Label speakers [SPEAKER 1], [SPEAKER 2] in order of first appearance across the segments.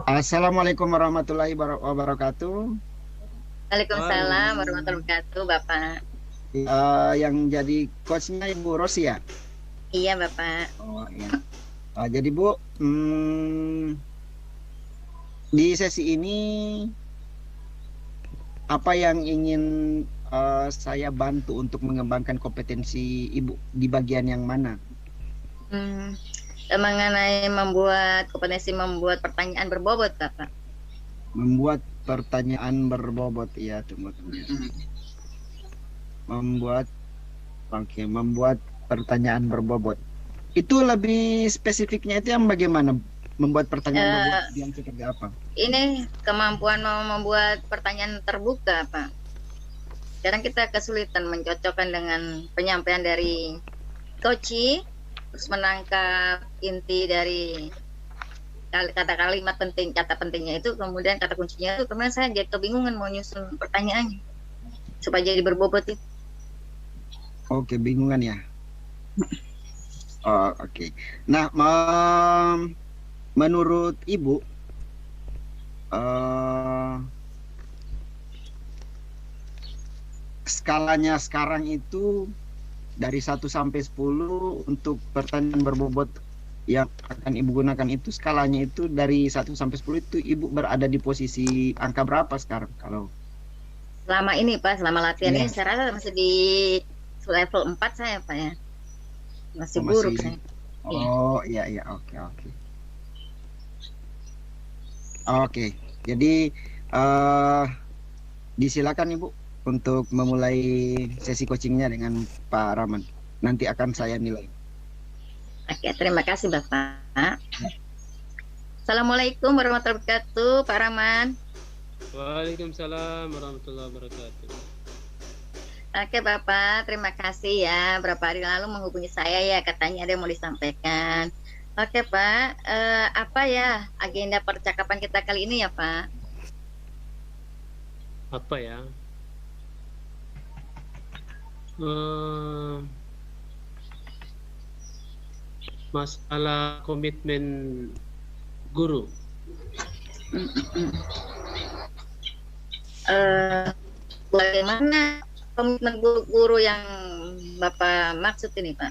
[SPEAKER 1] Assalamualaikum warahmatullahi wabarakatuh.
[SPEAKER 2] Waalaikumsalam
[SPEAKER 3] Waalaikumsalam.
[SPEAKER 2] warahmatullahi wabarakatuh, Bapak.
[SPEAKER 1] Yang jadi coachnya Ibu Rosi ya?
[SPEAKER 2] Iya, Bapak.
[SPEAKER 1] Oh iya. Jadi Bu, di sesi ini apa yang ingin saya bantu untuk mengembangkan kompetensi Ibu di bagian yang mana?
[SPEAKER 2] Hmm, mengenai kompetensi membuat pertanyaan berbobot, Bapak.
[SPEAKER 1] Membuat pertanyaan berbobot ya, tunggu. Membuat, oke, membuat pertanyaan berbobot. Itu lebih spesifiknya itu yang bagaimana? Membuat pertanyaan berbobot
[SPEAKER 2] Eh,
[SPEAKER 1] yang seperti apa?
[SPEAKER 2] ini kemampuan membuat pertanyaan terbuka, Pak. Sekarang kita kesulitan mencocokkan dengan penyampaian dari coach, terus menangkap inti dari kata kalimat penting, kata pentingnya itu, kemudian kata kuncinya itu, kemudian saya jadi kebingungan mau nyusun pertanyaannya supaya jadi berbobot itu.
[SPEAKER 1] Oke, bingungan ya. Oh, oke. Nah, menurut Ibu, eh, skalanya sekarang itu dari 1 sampai 10 untuk pertanyaan berbobot yang akan Ibu gunakan itu skalanya itu dari 1 sampai 10 itu Ibu berada di posisi angka berapa sekarang kalau
[SPEAKER 2] Selama ini, Pak, selama latihan ini
[SPEAKER 1] ya
[SPEAKER 2] saya rasa masih di level 4 saya, Pak, ya. Masih buruk
[SPEAKER 1] masih
[SPEAKER 2] saya. Iya.
[SPEAKER 1] oh iya iya oke oke. Oke. Jadi eh disilakan Ibu untuk memulai sesi coachingnya dengan Pak Rahman. Nanti akan saya nilai.
[SPEAKER 2] Oke, terima kasih, Bapak. Assalamualaikum warahmatullahi wabarakatuh, Pak Rahman.
[SPEAKER 3] Waalaikumsalam warahmatullahi wabarakatuh.
[SPEAKER 2] Oke, Bapak, terima kasih ya. Berapa hari lalu menghubungi saya ya, katanya ada yang mau disampaikan. Oke, Pak. Apa ya agenda percakapan kita kali ini ya, Pak?
[SPEAKER 3] Apa ya? Eh, Masalah komitmen guru.
[SPEAKER 2] Eh, Bagaimana komitmen guru yang Bapak maksud ini, Pak?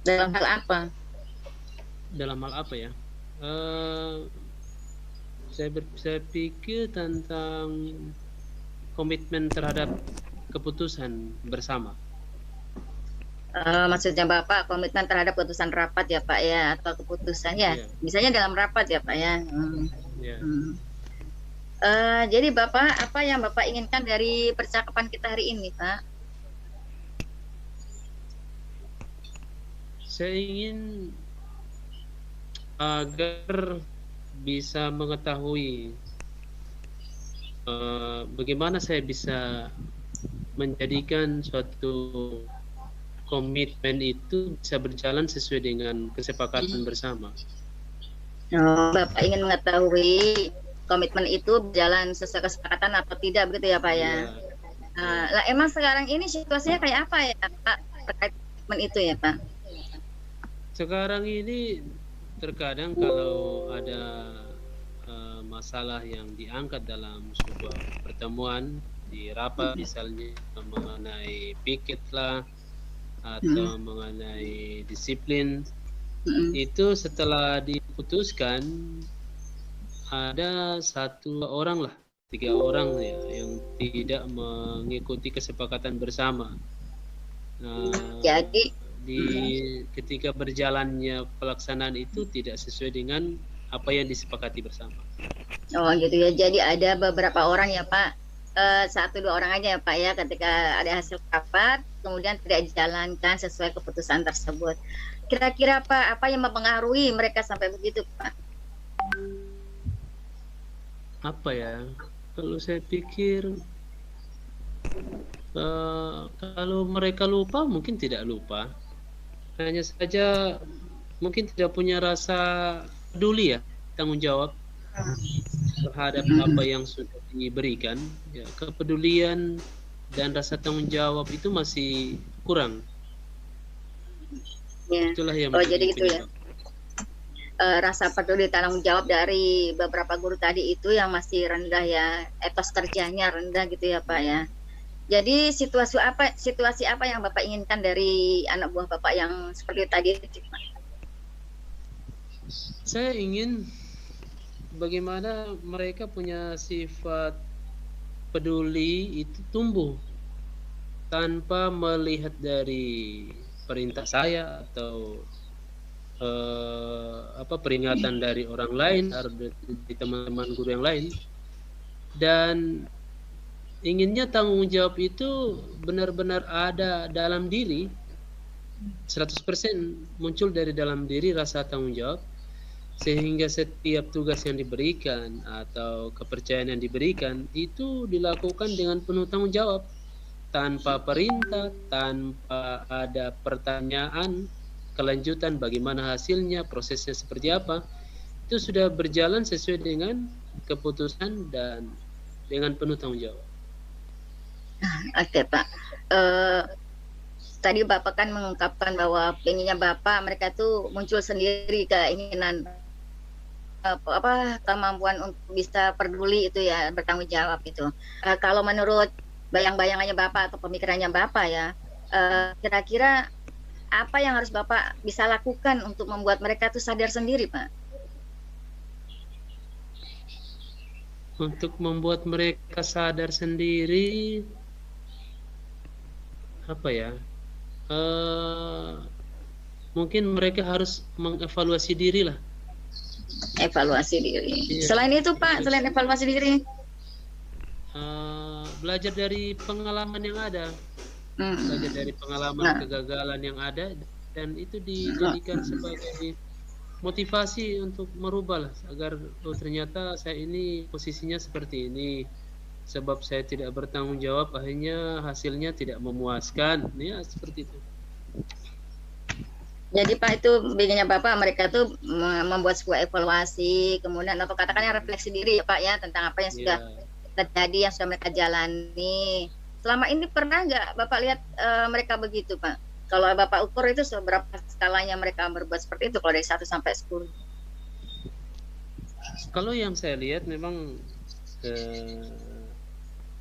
[SPEAKER 2] Dalam hal apa?
[SPEAKER 3] Dalam hal apa ya? Eh, saya pikir tentang komitmen terhadap keputusan bersama.
[SPEAKER 2] Maksudnya Bapak komitmen terhadap keputusan rapat ya, Pak, ya, atau keputusan ya,
[SPEAKER 3] Iya,
[SPEAKER 2] misalnya dalam rapat ya, Pak, ya.
[SPEAKER 3] iya.
[SPEAKER 2] Jadi Bapak, apa yang Bapak inginkan dari percakapan kita hari ini, Pak?
[SPEAKER 3] Saya ingin agar bisa mengetahui bagaimana saya bisa menjadikan suatu komitmen itu bisa berjalan sesuai dengan kesepakatan bersama.
[SPEAKER 2] Bapak ingin mengetahui komitmen itu berjalan sesuai kesepakatan atau tidak, begitu ya, Pak, ya?
[SPEAKER 3] Ya.
[SPEAKER 2] Lah emang sekarang ini situasinya kayak apa ya, Pak, terkait komitmen itu ya, Pak?
[SPEAKER 3] Sekarang ini terkadang kalau ada masalah yang diangkat dalam sebuah pertemuan di rapat, misalnya mengenai piket lah atau mengenai disiplin, itu setelah diputuskan ada 1 orang lah, 3 orang ya yang tidak mengikuti kesepakatan bersama.
[SPEAKER 2] Jadi
[SPEAKER 3] Ketika berjalannya pelaksanaan itu tidak sesuai dengan apa yang disepakati bersama.
[SPEAKER 2] oh gitu ya. Jadi ada beberapa orang ya, Pak. 1-2 orang aja ya, Pak, ya, ketika ada hasil rapat kemudian tidak dijalankan sesuai keputusan tersebut. Kira-kira Pak, apa yang mempengaruhi mereka sampai begitu, Pak?
[SPEAKER 3] Apa ya? Kalau saya pikir kalau mereka lupa mungkin tidak lupa. Hanya saja mungkin tidak punya rasa peduli ya, tanggung jawab terhadap apa yang sudah diberikan. Ya, kepedulian dan rasa tanggung jawab itu masih kurang.
[SPEAKER 2] Ya.
[SPEAKER 3] Itulah yang
[SPEAKER 2] Oh, jadi gitu ya.
[SPEAKER 3] penyebab.
[SPEAKER 2] rasa peduli tanggung jawab dari beberapa guru tadi itu yang masih rendah ya, etos kerjanya rendah gitu ya Pak ya. Jadi situasi apa yang Bapak inginkan dari anak buah Bapak yang seperti tadi itu, Pak?
[SPEAKER 3] Saya ingin bagaimana mereka punya sifat peduli itu tumbuh tanpa melihat dari perintah saya atau peringatan dari orang lain atau dari teman-teman guru yang lain, dan inginnya tanggung jawab itu benar-benar ada dalam diri 100% muncul dari dalam diri rasa tanggung jawab, sehingga setiap tugas yang diberikan atau kepercayaan yang diberikan itu dilakukan dengan penuh tanggung jawab tanpa perintah, tanpa ada pertanyaan kelanjutan bagaimana hasilnya, prosesnya seperti apa. Itu sudah berjalan sesuai dengan keputusan dan dengan penuh tanggung jawab.
[SPEAKER 2] Oke Pak, tadi Bapak kan mengungkapkan bahwa pengennya Bapak mereka tuh muncul sendiri keinginan kemampuan untuk bisa peduli itu ya, bertanggung jawab itu. Kalau menurut bayang-bayangannya Bapak atau pemikirannya Bapak ya, kira-kira apa yang harus Bapak bisa lakukan untuk membuat mereka tuh sadar sendiri, Pak?
[SPEAKER 3] Untuk membuat mereka sadar sendiri, apa ya? Mungkin mereka harus mengevaluasi diri lah.
[SPEAKER 2] Evaluasi diri.
[SPEAKER 3] Iya.
[SPEAKER 2] Selain itu, Pak, selain evaluasi diri,
[SPEAKER 3] belajar dari pengalaman yang ada. Belajar dari pengalaman kegagalan yang ada, dan itu dijadikan sebagai motivasi untuk merubah lah, agar ternyata saya ini posisinya seperti ini sebab saya tidak bertanggung jawab, akhirnya hasilnya tidak memuaskan ya, seperti itu.
[SPEAKER 2] jadi Pak, itu bikinnya Bapak mereka tuh membuat sebuah evaluasi, kemudian atau katakannya refleksi diri ya Pak ya, tentang apa yang sudah terjadi, yang sudah mereka jalani. Selama ini pernah nggak Bapak lihat mereka begitu, Pak? Kalau Bapak ukur itu seberapa skalanya mereka berbuat seperti itu, kalau dari 1 sampai 10?
[SPEAKER 3] Kalau yang saya lihat memang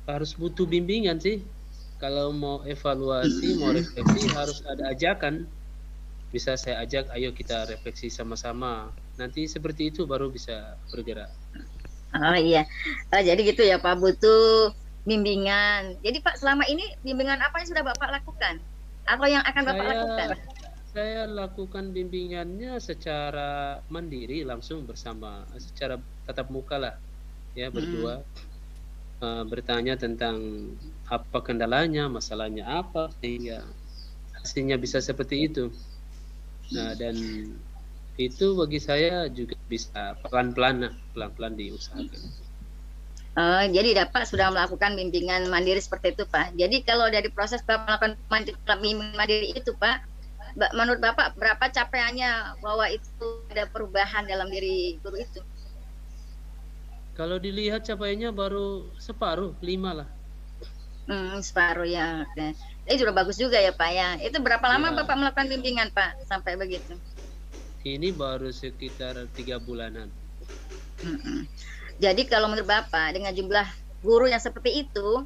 [SPEAKER 3] harus butuh bimbingan sih. Kalau mau evaluasi, mau refleksi, harus ada ajakan. Bisa saya ajak, ayo kita refleksi sama-sama. Nanti seperti itu baru bisa bergerak.
[SPEAKER 2] Oh iya, jadi gitu ya Pak, butuh bimbingan. Jadi Pak, selama ini bimbingan apa yang sudah Bapak lakukan? Atau yang akan Bapak lakukan?
[SPEAKER 3] Saya lakukan bimbingannya secara mandiri, langsung bersama, secara tatap muka lah, ya, berdua. Bertanya tentang apa kendalanya, masalahnya apa, sehingga hasilnya bisa seperti itu. Nah, dan itu bagi saya juga bisa pelan-pelan diusahakan.
[SPEAKER 2] Jadi Bapak sudah melakukan bimbingan mandiri seperti itu, Pak. Jadi kalau dari proses Bapak melakukan bimbingan mandiri itu, Pak, menurut Bapak berapa capaiannya bahwa itu ada perubahan dalam diri guru itu?
[SPEAKER 3] Kalau dilihat capaiannya baru separuh, 5 lah.
[SPEAKER 2] Separuh ya. Oke. Ini sudah bagus juga ya Pak ya. Itu berapa lama Bapak melakukan bimbingan Pak sampai begitu?
[SPEAKER 3] Ini baru sekitar 3 bulanan.
[SPEAKER 2] Jadi kalau menurut Bapak dengan jumlah guru yang seperti itu,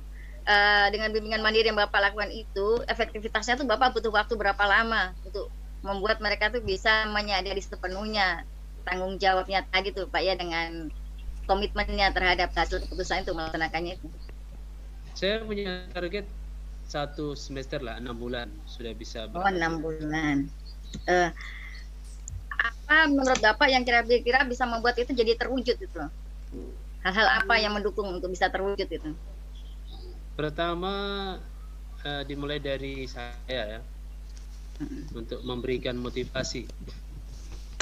[SPEAKER 2] dengan bimbingan mandiri yang Bapak lakukan itu, efektivitasnya tuh Bapak butuh waktu berapa lama untuk membuat mereka tuh bisa menyadari sepenuhnya tanggung jawabnya tadi tuh Pak ya, dengan komitmennya terhadap satu keputusan itu, melaksanakannya itu?
[SPEAKER 3] Saya punya target 1 semester lah, 6 bulan sudah bisa.
[SPEAKER 2] 6 bulan. Apa menurut Bapak yang kira-kira bisa membuat itu jadi terwujud itu? Hal-hal apa yang mendukung untuk bisa terwujud itu?
[SPEAKER 3] Pertama, dimulai dari saya ya, untuk memberikan motivasi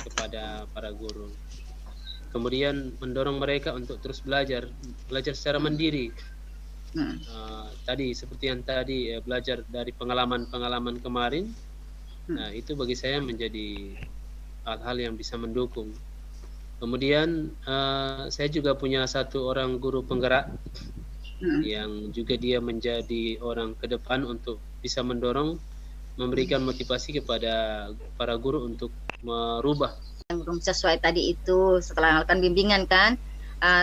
[SPEAKER 3] kepada para guru. Kemudian mendorong mereka untuk terus belajar secara mandiri. Tadi seperti yang tadi, belajar dari pengalaman kemarin. Nah, itu bagi saya menjadi hal-hal yang bisa mendukung. Kemudian saya juga punya 1 orang guru penggerak yang juga dia menjadi orang ke depan untuk bisa mendorong, memberikan motivasi kepada para guru untuk merubah
[SPEAKER 2] sesuai tadi itu setelah melakukan bimbingan kan.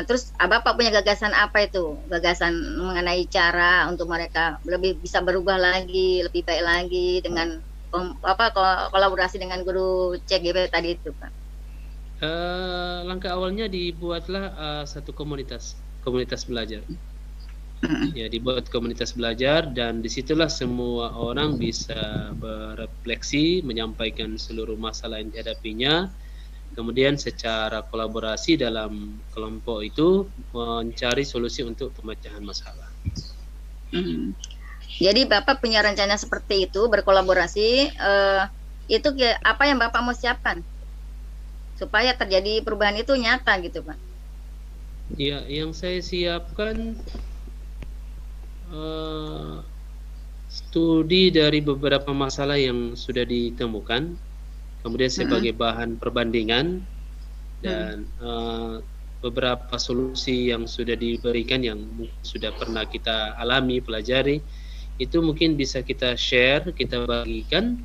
[SPEAKER 2] Terus Bapak punya gagasan apa itu? Gagasan mengenai cara untuk mereka lebih bisa berubah lagi, lebih baik lagi dengan kolaborasi dengan guru CGP tadi itu, Pak.
[SPEAKER 3] Langkah awalnya dibuatlah satu komunitas belajar. Ya, dibuat komunitas belajar, dan disitulah semua orang bisa berefleksi, menyampaikan seluruh masalah yang dihadapinya. Kemudian secara kolaborasi dalam kelompok itu mencari solusi untuk pemecahan masalah.
[SPEAKER 2] Jadi Bapak punya rencana seperti itu, berkolaborasi. Itu apa yang Bapak mau siapkan supaya terjadi perubahan itu nyata gitu, Pak?
[SPEAKER 3] Ya, yang saya siapkan studi dari beberapa masalah yang sudah ditemukan, kemudian sebagai bahan perbandingan, dan beberapa solusi yang sudah diberikan yang sudah pernah kita alami, pelajari, itu mungkin bisa kita share, kita bagikan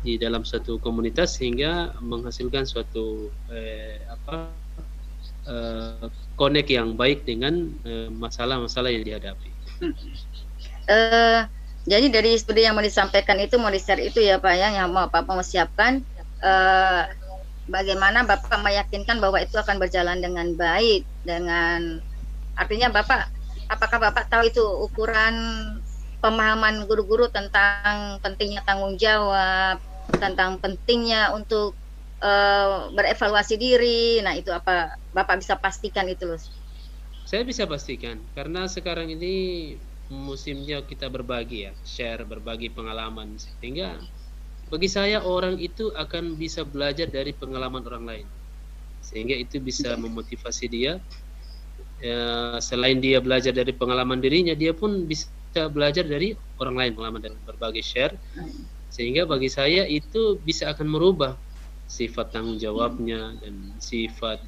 [SPEAKER 3] di dalam suatu komunitas sehingga menghasilkan suatu connect yang baik dengan masalah-masalah yang dihadapi.
[SPEAKER 2] Jadi dari studi yang mau disampaikan itu, mau di-share itu ya Pak ya, yang mau Bapak mau siapkan, bagaimana Bapak meyakinkan bahwa itu akan berjalan dengan baik, dengan artinya Bapak, apakah Bapak tahu itu ukuran pemahaman guru-guru tentang pentingnya tanggung jawab, tentang pentingnya untuk berevaluasi diri. Nah itu apa Bapak bisa pastikan itu loh?
[SPEAKER 3] Saya bisa pastikan, karena sekarang ini musimnya kita berbagi ya, share, berbagi pengalaman, sehingga bagi saya orang itu akan bisa belajar dari pengalaman orang lain, sehingga itu bisa memotivasi dia. Selain dia belajar dari pengalaman dirinya, dia pun bisa belajar dari orang lain, pengalaman dan berbagi share, sehingga bagi saya itu bisa akan merubah sifat tanggung jawabnya dan sifat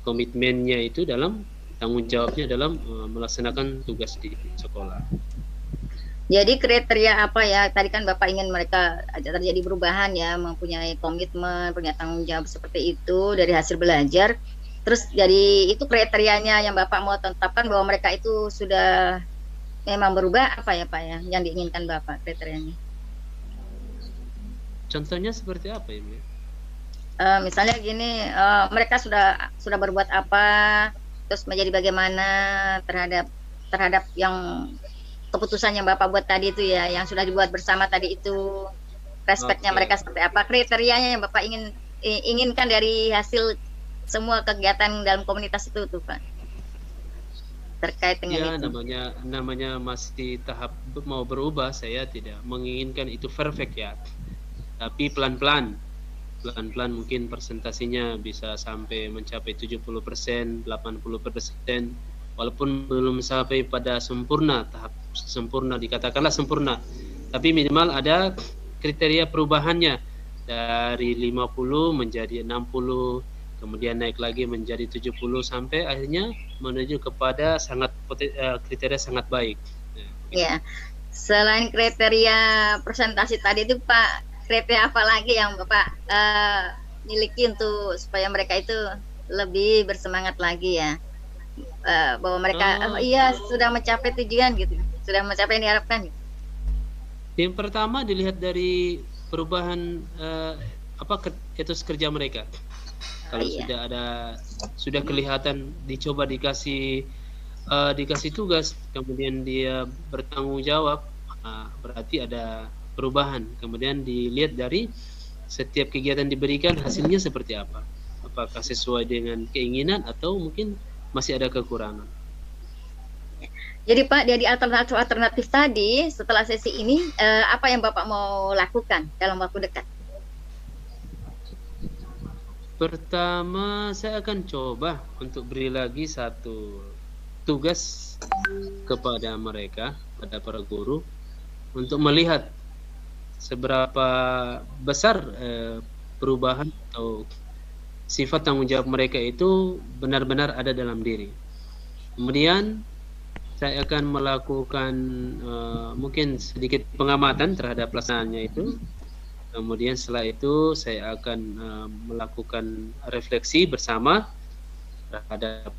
[SPEAKER 3] komitmennya itu dalam tanggung jawabnya dalam melaksanakan tugas di sekolah.
[SPEAKER 2] Jadi kriteria apa ya? Tadi kan Bapak ingin mereka terjadi perubahan ya, mempunyai komitmen, punya tanggung jawab seperti itu dari hasil belajar. Terus jadi itu kriterianya yang Bapak mau tetapkan bahwa mereka itu sudah memang berubah, apa ya Pak ya, yang diinginkan Bapak kriterianya?
[SPEAKER 3] Contohnya seperti apa ya?
[SPEAKER 2] Misalnya gini, mereka sudah berbuat apa, terus menjadi bagaimana terhadap yang keputusan yang Bapak buat tadi itu ya, yang sudah dibuat bersama tadi itu, respeknya mereka seperti apa, kriterianya yang Bapak inginkan dari hasil semua kegiatan dalam komunitas itu tuh Pak, terkait dengan itu.
[SPEAKER 3] Namanya masih tahap mau berubah. Saya tidak menginginkan itu perfect ya, tapi pelan-pelan mungkin presentasinya bisa sampai mencapai 70%, 80%, walaupun belum sampai pada sempurna, tahap sempurna, dikatakanlah sempurna, tapi minimal ada kriteria perubahannya dari 50 menjadi 60, kemudian naik lagi menjadi 70, sampai akhirnya menuju kepada kriteria sangat baik.
[SPEAKER 2] Ya, selain kriteria presentasi tadi itu Pak, kriteria apa lagi yang Bapak miliki untuk supaya mereka itu lebih bersemangat lagi ya, bahwa mereka iya sudah mencapai tujuan gitu, sudah mencapai yang diharapkan.
[SPEAKER 3] Yang pertama dilihat dari perubahan etos kerja mereka. Kalau sudah kelihatan, dicoba dikasih tugas, kemudian dia bertanggung jawab, berarti ada perubahan. Kemudian dilihat dari setiap kegiatan diberikan hasilnya seperti apa, apakah sesuai dengan keinginan atau mungkin masih ada kekurangan.
[SPEAKER 2] Jadi Pak, dari alternatif tadi setelah sesi ini, apa yang Bapak mau lakukan dalam waktu dekat?
[SPEAKER 3] Pertama, saya akan coba untuk beri lagi satu tugas kepada mereka, pada para guru, untuk melihat seberapa besar perubahan atau sifat tanggung jawab mereka itu benar-benar ada dalam diri. Kemudian saya akan melakukan mungkin sedikit pengamatan terhadap pelaksanaannya itu, Kemudian setelah itu saya akan melakukan refleksi bersama terhadap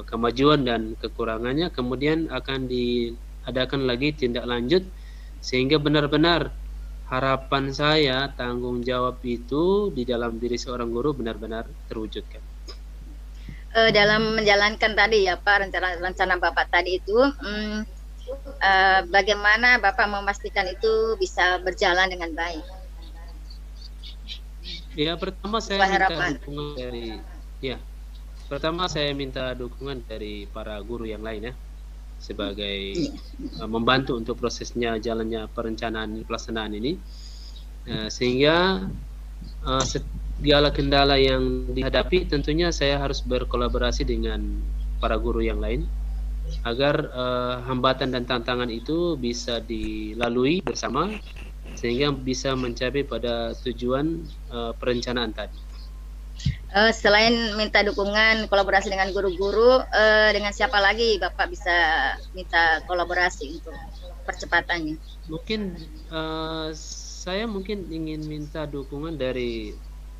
[SPEAKER 3] kemajuan dan kekurangannya. Kemudian akan diadakan lagi tindak lanjut sehingga benar-benar harapan saya, tanggung jawab itu di dalam diri seorang guru benar-benar terwujudkan.
[SPEAKER 2] Dalam menjalankan tadi ya Pak, rencana Bapak tadi itu, bagaimana Bapak memastikan itu bisa berjalan dengan baik?
[SPEAKER 3] Ya, pertama saya minta dukungan dari saya minta dukungan dari para guru yang lain ya, sebagai membantu untuk prosesnya jalannya perencanaan pelaksanaan ini, sehingga segala kendala yang dihadapi tentunya saya harus berkolaborasi dengan para guru yang lain agar hambatan dan tantangan itu bisa dilalui bersama sehingga bisa mencapai pada tujuan perencanaan tadi.
[SPEAKER 2] Selain minta dukungan kolaborasi dengan guru-guru, dengan siapa lagi Bapak bisa minta kolaborasi untuk percepatannya?
[SPEAKER 3] Mungkin saya ingin minta dukungan dari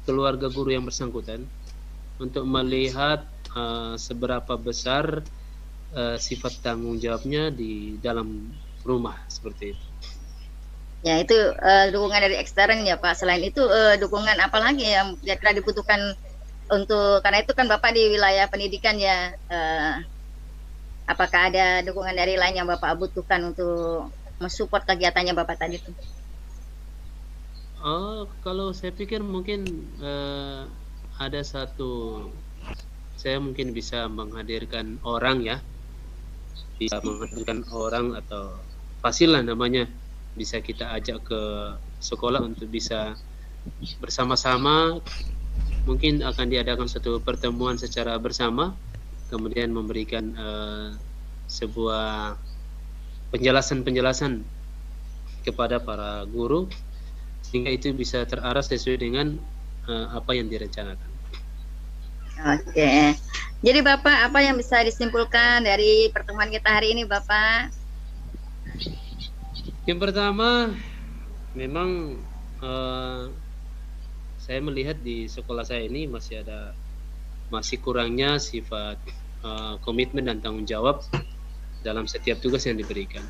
[SPEAKER 3] keluarga guru yang bersangkutan untuk melihat seberapa besar sifat tanggung jawabnya di dalam rumah seperti itu.
[SPEAKER 2] Ya, itu dukungan dari ekstern ya Pak. Selain itu dukungan apa lagi yang kira-kira dibutuhkan untuk, karena itu kan Bapak di wilayah pendidikan ya, apakah ada dukungan dari lain yang Bapak butuhkan untuk mensupport kegiatannya Bapak tadi itu?
[SPEAKER 3] Kalau saya pikir mungkin ada saya mungkin bisa menghadirkan orang ya, bisa menghadirkan orang atau pastilah namanya, bisa kita ajak ke sekolah untuk bisa bersama-sama, mungkin akan diadakan suatu pertemuan secara bersama, kemudian memberikan sebuah penjelasan kepada para guru sehingga itu bisa terarah sesuai dengan apa yang direncanakan.
[SPEAKER 2] Oke. Jadi Bapak, apa yang bisa disimpulkan dari pertemuan kita hari ini Bapak?
[SPEAKER 3] Yang pertama, memang saya melihat di sekolah saya ini masih kurangnya sifat komitmen dan tanggung jawab dalam setiap tugas yang diberikan.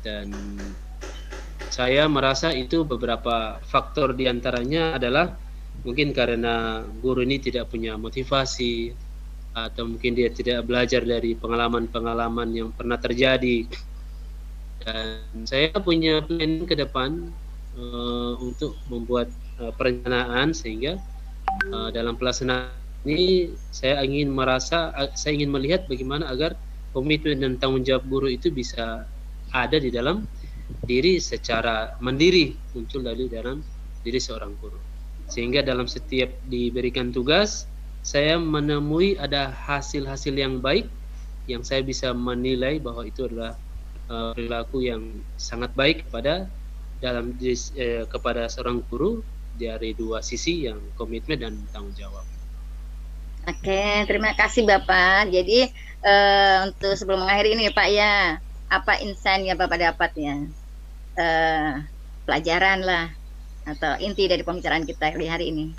[SPEAKER 3] Dan saya merasa itu beberapa faktor diantaranya adalah mungkin karena guru ini tidak punya motivasi, atau mungkin dia tidak belajar dari pengalaman-pengalaman yang pernah terjadi. Dan saya punya plan ke depan untuk membuat perencanaan sehingga dalam pelaksanaan ini saya ingin melihat bagaimana agar komitmen dan tanggung jawab guru itu bisa ada di dalam diri secara mandiri, muncul dari dalam diri seorang guru, sehingga dalam setiap diberikan tugas saya menemui ada hasil-hasil yang baik yang saya bisa menilai bahwa itu adalah perilaku yang sangat baik kepada seorang guru dari dua sisi, yang komitmen dan tanggung jawab.
[SPEAKER 2] Oke, terima kasih Bapak. Jadi untuk sebelum mengakhiri ini Pak ya, apa insight yang Bapak dapat ya, pelajaran lah atau inti dari pembicaraan kita di hari ini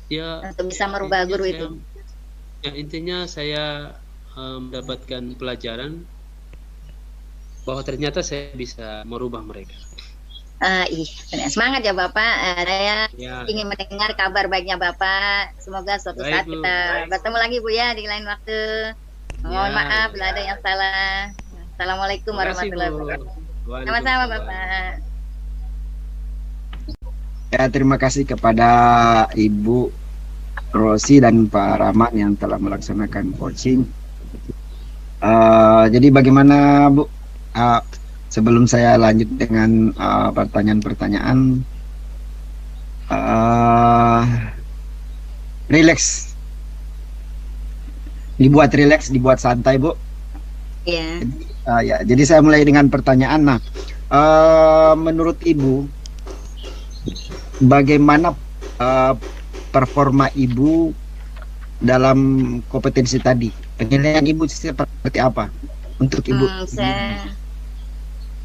[SPEAKER 2] ya, untuk bisa merubah guru itu?
[SPEAKER 3] Ya, intinya saya mendapatkan pelajaran bahwa ternyata saya bisa merubah mereka.
[SPEAKER 2] Semangat ya Bapak. Saya ingin mendengar kabar baiknya Bapak. Semoga suatu saat kita bertemu lagi Bu ya di lain waktu. Mohon maaf bila ada yang salah. Assalamualaikum warahmatullahi wabarakatuh. Sama-sama Bapak.
[SPEAKER 1] Ya, terima kasih kepada Ibu Rosi dan Pak Rahman yang telah melaksanakan coaching. Jadi bagaimana Bu? Sebelum saya lanjut dengan pertanyaan-pertanyaan, relax, dibuat santai Bu.
[SPEAKER 2] Iya.
[SPEAKER 1] Ya, jadi saya mulai dengan pertanyaan. Nah, menurut Ibu, bagaimana performa Ibu dalam kompetensi tadi? Penilaian Ibu seperti apa untuk Ibu?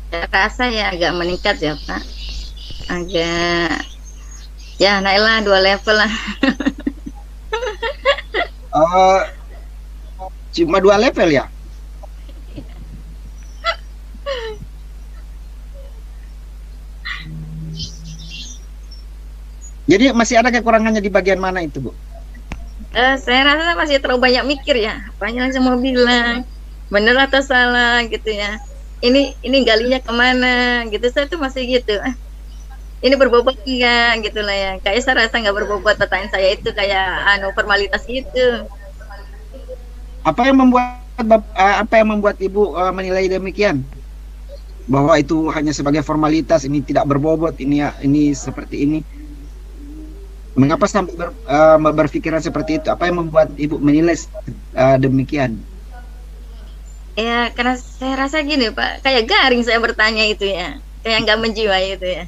[SPEAKER 2] Saya rasa ya agak meningkat ya Pak. agak ya naiklah 2 level lah.
[SPEAKER 1] Cuma 2 level ya? Jadi masih ada kekurangannya di bagian mana itu, Bu?
[SPEAKER 2] Saya rasa masih terlalu banyak mikir ya. Apanya langsung mau bilang bener atau salah gitu ya. Ini galinya kemana gitu. Saya tuh masih gitu. Ini berbobot enggak gitu lah ya. Kayak saya rasa nggak berbobot pertanyaan saya itu kayak formalitas gitu.
[SPEAKER 1] Apa yang membuat Ibu menilai demikian? Bahwa itu hanya sebagai formalitas, ini tidak berbobot, ini seperti ini. Mengapa sampai berpikiran seperti itu? Apa yang membuat Ibu menilai demikian?
[SPEAKER 2] Ya karena saya rasa gini Pak, kayak garing saya bertanya itu ya, kayak nggak menjiwai itu ya.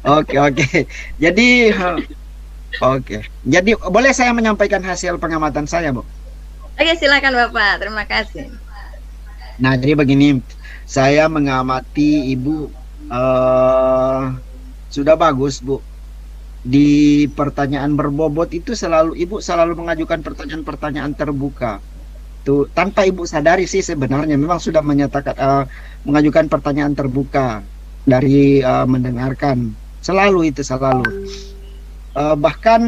[SPEAKER 1] Oke. Jadi Jadi boleh saya menyampaikan hasil pengamatan saya, Bu?
[SPEAKER 2] Oke, silakan Bapak. Terima kasih.
[SPEAKER 1] Nah, jadi begini, saya mengamati Ibu sudah bagus, Bu. Di pertanyaan berbobot itu Ibu selalu mengajukan pertanyaan-pertanyaan terbuka. Tuh, tanpa Ibu sadari sih sebenarnya memang sudah menyatakan mengajukan pertanyaan terbuka dari mendengarkan. Selalu. Bahkan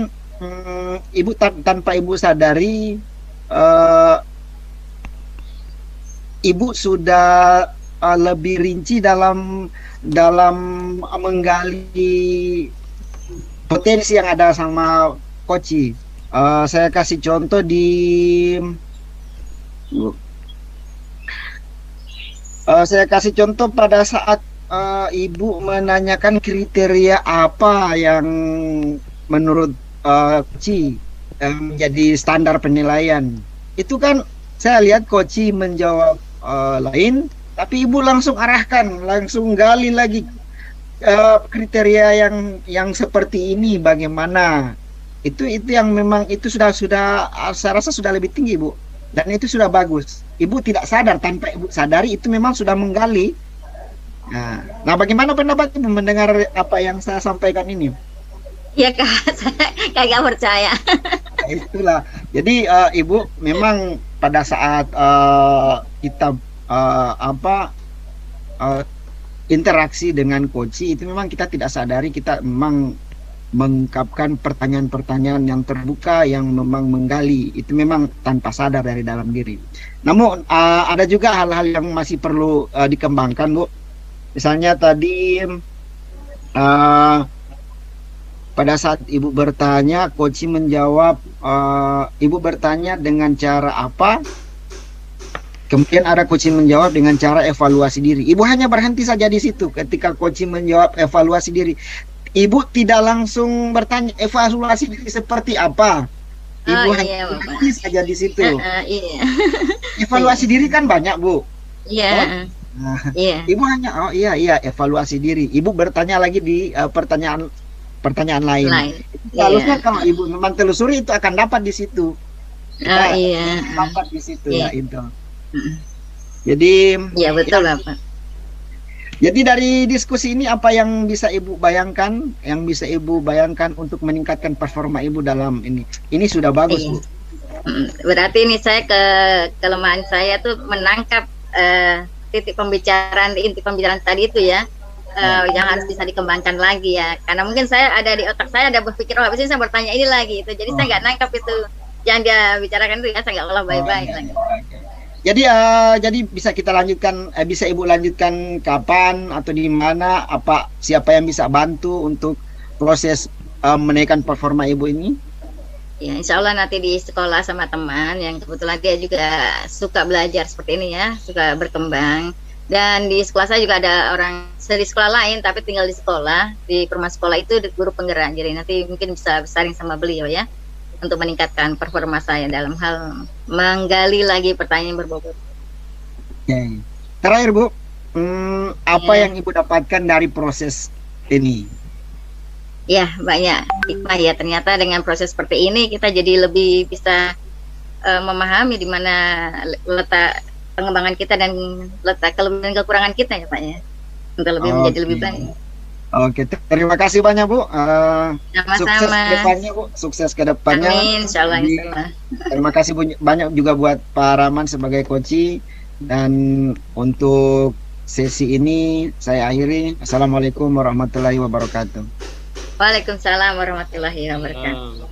[SPEAKER 1] Ibu tanpa Ibu sadari Ibu sudah lebih rinci dalam menggali potensi yang ada sama Koci. Saya kasih contoh pada saat Ibu menanyakan kriteria apa yang menurut Koci menjadi standar penilaian. Itu kan saya lihat Koci menjawab lain, tapi Ibu langsung arahkan, langsung gali lagi kriteria yang seperti ini bagaimana. Itu yang memang itu sudah saya rasa sudah lebih tinggi, Bu. Dan itu sudah bagus. Ibu tidak sadar, tanpa Ibu sadari itu memang sudah menggali. Nah, bagaimana pendapat Ibu mendengar apa yang saya sampaikan ini?
[SPEAKER 2] Ya Kak, saya kagak percaya.
[SPEAKER 1] Nah, itulah. Jadi Ibu memang pada saat kita interaksi dengan Koci itu memang kita tidak sadari kita memang mengungkapkan pertanyaan-pertanyaan yang terbuka yang memang menggali, itu memang tanpa sadar dari dalam diri. Namun ada juga hal-hal yang masih perlu dikembangkan, Bu. Misalnya tadi pada saat Ibu bertanya, Koci menjawab, Ibu bertanya dengan cara apa? Kemudian ada Koci menjawab dengan cara evaluasi diri. Ibu hanya berhenti saja di situ ketika Koci menjawab evaluasi diri. Ibu tidak langsung bertanya evaluasi diri seperti apa. Ibu hanya berhenti saja di situ.
[SPEAKER 2] Iya.
[SPEAKER 1] Evaluasi diri kan banyak, Bu.
[SPEAKER 2] Iya. Iya.
[SPEAKER 1] Ibu hanya iya evaluasi diri. Ibu bertanya lagi di pertanyaan lain. Harusnya kalau Ibu memang telusuri itu akan dapat di situ. Dapat di situ ya itu. Jadi
[SPEAKER 2] ya betul Bapak.
[SPEAKER 1] Jadi dari diskusi ini apa yang bisa Ibu bayangkan, untuk meningkatkan performa Ibu dalam ini? Ini sudah bagus, Bu.
[SPEAKER 2] Berarti ini saya kelemahan saya tuh menangkap inti pembicaraan tadi itu ya. Yang harus bisa dikembangkan lagi ya. Karena mungkin saya ada di otak saya ada berpikir habis ini saya bertanya ini lagi itu. Jadi saya nggak nangkap itu yang dia bicarakan itu ya, saya nggak olah baik-baik lagi.
[SPEAKER 1] Jadi bisa kita lanjutkan, bisa Ibu lanjutkan kapan atau di mana, siapa yang bisa bantu untuk proses menaikkan performa Ibu ini?
[SPEAKER 2] Ya, insya Allah nanti di sekolah sama teman yang kebetulan dia juga suka belajar seperti ini ya, suka berkembang. Dan di sekolah saya juga ada orang dari sekolah lain tapi tinggal di sekolah, di perumahan sekolah itu guru penggerak. Jadi nanti mungkin bisa sharing sama beliau ya, untuk meningkatkan performa saya dalam hal menggali lagi pertanyaan berbobot.
[SPEAKER 1] Okay. Terakhir, Bu, apa yang Ibu dapatkan dari proses ini?
[SPEAKER 2] Ya, banyak hikmah ya. Ternyata dengan proses seperti ini kita jadi lebih bisa memahami di mana letak pengembangan kita dan letak kelebihan kekurangan kita ya Pak ya. untuk lebih menjadi lebih baik.
[SPEAKER 1] Oke, terima kasih banyak Bu. Sukses
[SPEAKER 2] Sama-sama.
[SPEAKER 1] ke depannya Bu, sukses ke depannya.
[SPEAKER 2] Amin, insyaallah,
[SPEAKER 1] Jadi,
[SPEAKER 2] insyaallah.
[SPEAKER 1] terima kasih banyak juga buat Pak Rahman sebagai coach. Dan untuk sesi ini saya akhiri. Assalamualaikum warahmatullahi wabarakatuh.
[SPEAKER 2] Waalaikumsalam warahmatullahi wabarakatuh.
[SPEAKER 3] Allah.